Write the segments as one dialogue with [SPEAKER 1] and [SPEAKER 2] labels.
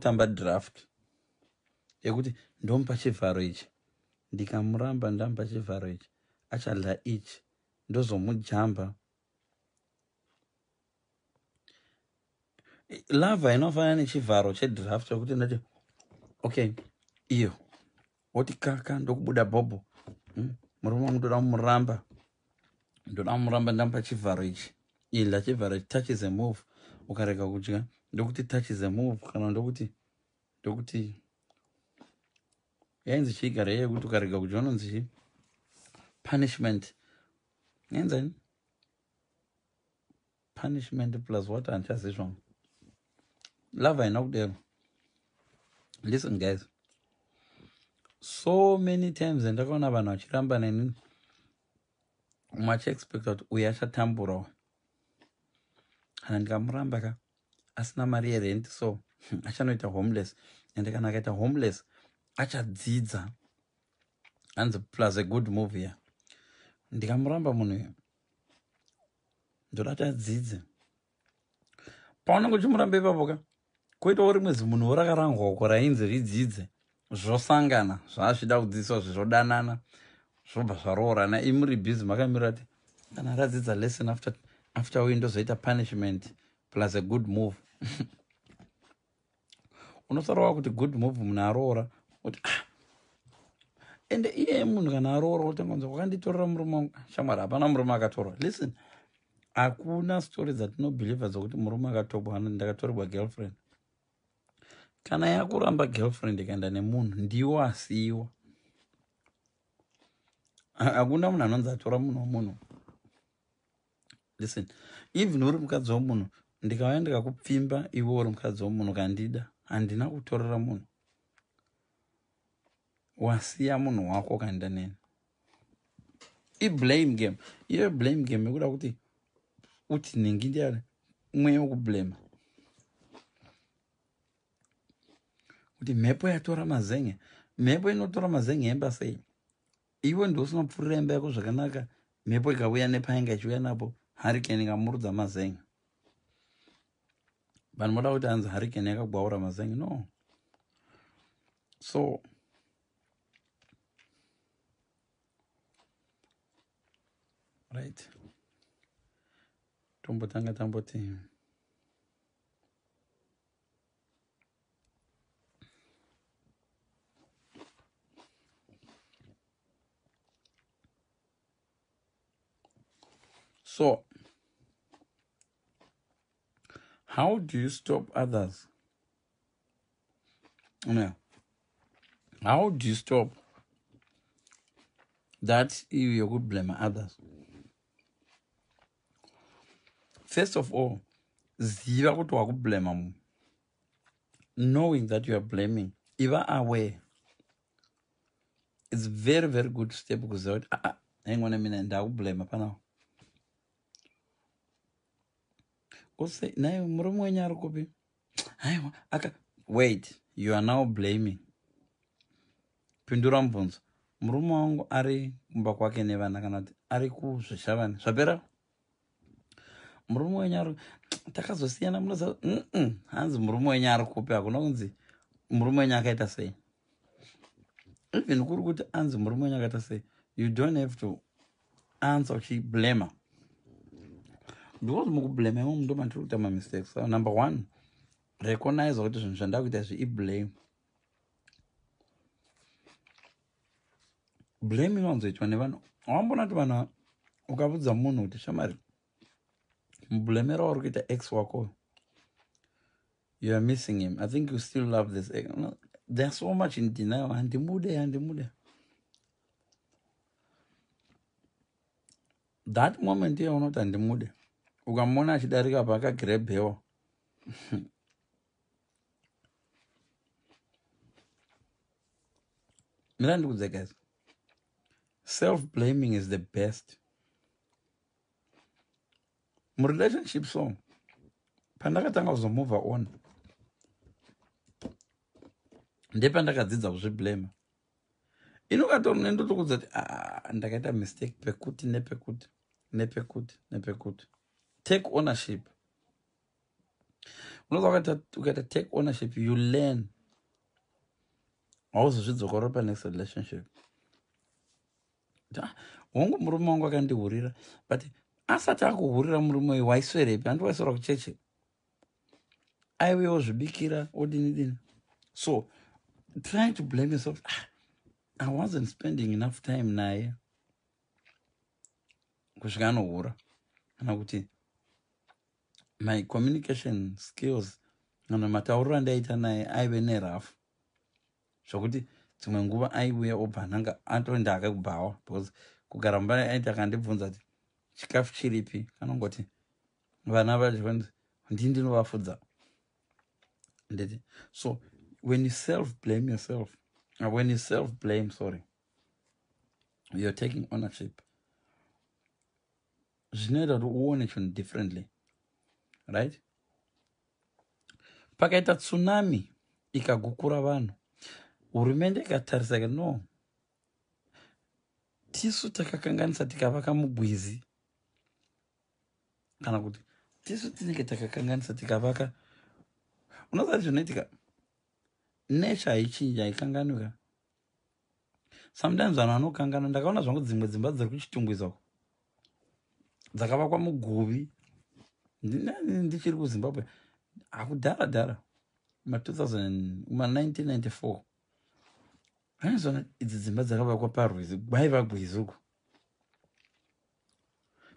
[SPEAKER 1] kutamba draft yekuti ndomupa chivharo ichi, ndikamuramba ndamupa chivharo ichi achadla ichi ndozomujamba. Lava hainofanana nechivharo chedraft chekuti ndati okay iyo woti kaka ndokubuda bhobho, murume wangu ndoda kumuramba, ndamupa chivharo ichi, idla chivharo ichi, touch is a move, ukarega kudya ndokuti touch is a move, kana ndokuti yainzi chigara yekuti ukarega kudya unonzi punishment, yainzani punishment plus what andichazizvamo. Lava haina kudero. Listen guys, so many times ndakaona vanhu vachiramba neni machiexpecta kuti uyu achatamburawo, kana ndikamuramba ka asina mari yerent, so achanoita homeless, ende kana akaita homeless achadzidza, hanzi plus a good move here. Ndikamuramba munhu uyu ndoda kuti adzidze, paunenge uchimuramba ipapo ka koitawo rimwe zimunhuwo rakarangwako rainzi ridzidze, zvosangana zvazvida kudzidziswa zvizodanana zvobva zvaroorana, imuri bhizi makamira kuti kana radzidza lesson after uyu ndozoita punishment plus a good move. Unosaurawo kuti good move munhu aroora kuti ende iye munhu kana aroora utangonza wakanditorera murume wangu, shamwari hapana murume akatorwa. Listen, hakuna story dzatinobhilivha dzokuti murume akatorwa, ndakatorerwa girlfriend. Kana yakuramba girlfriend ikaenda nemunhu ndiwo asiiwa. Hakuna munhu anonzi atora munhu womunhu. Listen, even uri mukadzi womunhu ndikauya ndikakupfimba iwe uri mukadzi womunhu kandida, handina kutorera munhu, wasiya munhu wako kaenda neni. Blame game, iyo blame game yekuda kuti uti ningi ndiani mweya wekublema, kuti mhepo yatora mazen'e, mhepo inotora mazen'e emba sei? Iwe ndio usinopfurira imba yako zvakanaka, mhepo ikauya nepainga ichiuya napo, hurricane ikamurudza mazen'e. Vanhu voda kuti hanzi hurricane yakagwaura mazen'e, no. So right, tombotanga tamboti so how do you stop others? No. How do you stop that you could blame others? First of all, ziva kuti wakublema munhu. Knowing that you are blaming, iva aware. It's very, very good step kuziva kuti hang on a minute, ndakublema panawo. Kose naye murume wenyu ari kupi? Haiwa wait, you are now blaming. Pindura mubvunzo. Murume wangu ari kumba kwake nevana kana kuti ari kuzvishavani zvapera? Murume wenyu ari takazosiyana munoza hanzi murume wenyu ari kupi, hakuna kunzi murume wenyu akaita sei. Even kuri kuti hanzi murume wenyu akaita sei, you don't have to answer uchiblema. Because mukublema imo ndo mandiri kuita mistakes. So number one, recognize kuti zvinhu zvandakuita i-blame. Blame inonzoitwa nevanhu. Wambona kuti vanhu ukabudza munhu kuti shamari mublemera uri kuita ex wako, you are missing him, I think you still love this ex. No, there's so much in denial. Handimude. That moment here unoti handimude, ukamona achidarika pa akagrebhewa mira ndikudze guys, self-blaming is the best. Relationship so pandakatanga kuzomove on ndepandakadzidza kuzviblema. Inokatori nendotokudza kuti ndakaita mistake pekuti nepekuti. Take ownership. ukaita take ownership, you learn. Hauzozvidzokora panext relationship. Hongu murume wangu akandihurira, but asati akuhurira murume uyu waiswerepi? Andiwaiswera kucheche, aiwewo zvibikira odini. So trying to blame yourself, I wasn't spending enough time naye kusvika anohura, kana kuti my communication skills kana matauriro andaita naye aive nerafu, zvokuti dzimwe nguva aiuya obva nanga atoenda akakubhawa, because kugara mumba aiti akandibvunza kuti chikafu chiripi, kanongoti vana vacho ndinovafudza nditi. So when you self-blame yourself, when you self-blame, you're taking ownership. Zvinoita kuti uone chinhu differently, right? Pakaita tsunami ikagukura vanhu, hurumende ikatarisa kuti no, tisu takakanganisa tikavaka mugwizi, kana kuti tisu tinenge takakanganisa tikavaka. Unoziva zvinoitika, nature haichinja, haikanganuka. Sometimes vanhu vanokangana. Ndakaona zvangu dzimwe dzimba dziri kuchitungwiza uko dzakavakwa muguvi, ndichiri kuZimbabwe hakudhara ma 1994. Anizona idzi dzimba dzakavakwa parwizi, kwaiva gwizi uko,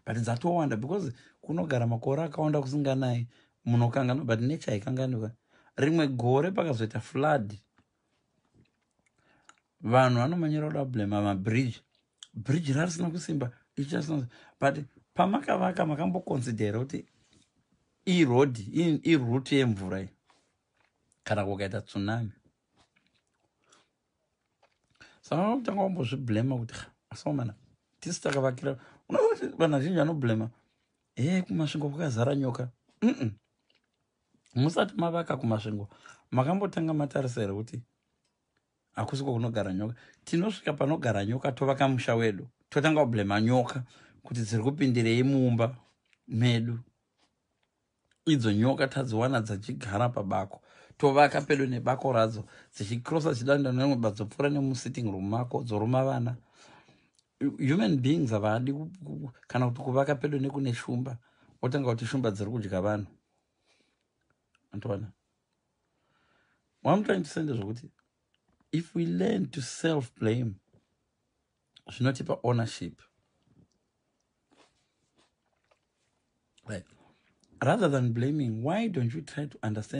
[SPEAKER 1] but dzatowanda because kunogara makore akawanda kusinganayi, munokangana, but nature haikanganuka. Rimwe gore pakazoita flood, vanhu vanomanyira kuda kublema mabridge rarisina kusimba, but pamakavaka makambokonsidhera kuti iroute yemvura iyi kana kukaita tsunami. Saka kutanga wambozviblema kuti asaomana tisi takavakira. Unoona vanhu vazhinji vanoblema kumasvingo kwakazara nyoka. Musati mavaka kumasvingo makambotanga matarisira kuti hakusiko kunogara nyoka. Tinosvika panogara nyoka tovaka musha wedu, totanga kublema nyoka kuti dziri kupindirei muumba medu. Idzo nyoka tadziwana dzachigara pabako, tovaka pedo nebako radzo, dzichikrosa chidanda nemwe badzopfuura nemusitting room mako dzoruma vana. Human beings havadi kana kuti kuvaka pedo nekune shumba, otanga kuti shumba dziri kudya vanhu. Antowana, what I'm trying to say is kuti if we learn to self-blame, zvinotipa ownership, right? Rather than blaming, why don't you try to understand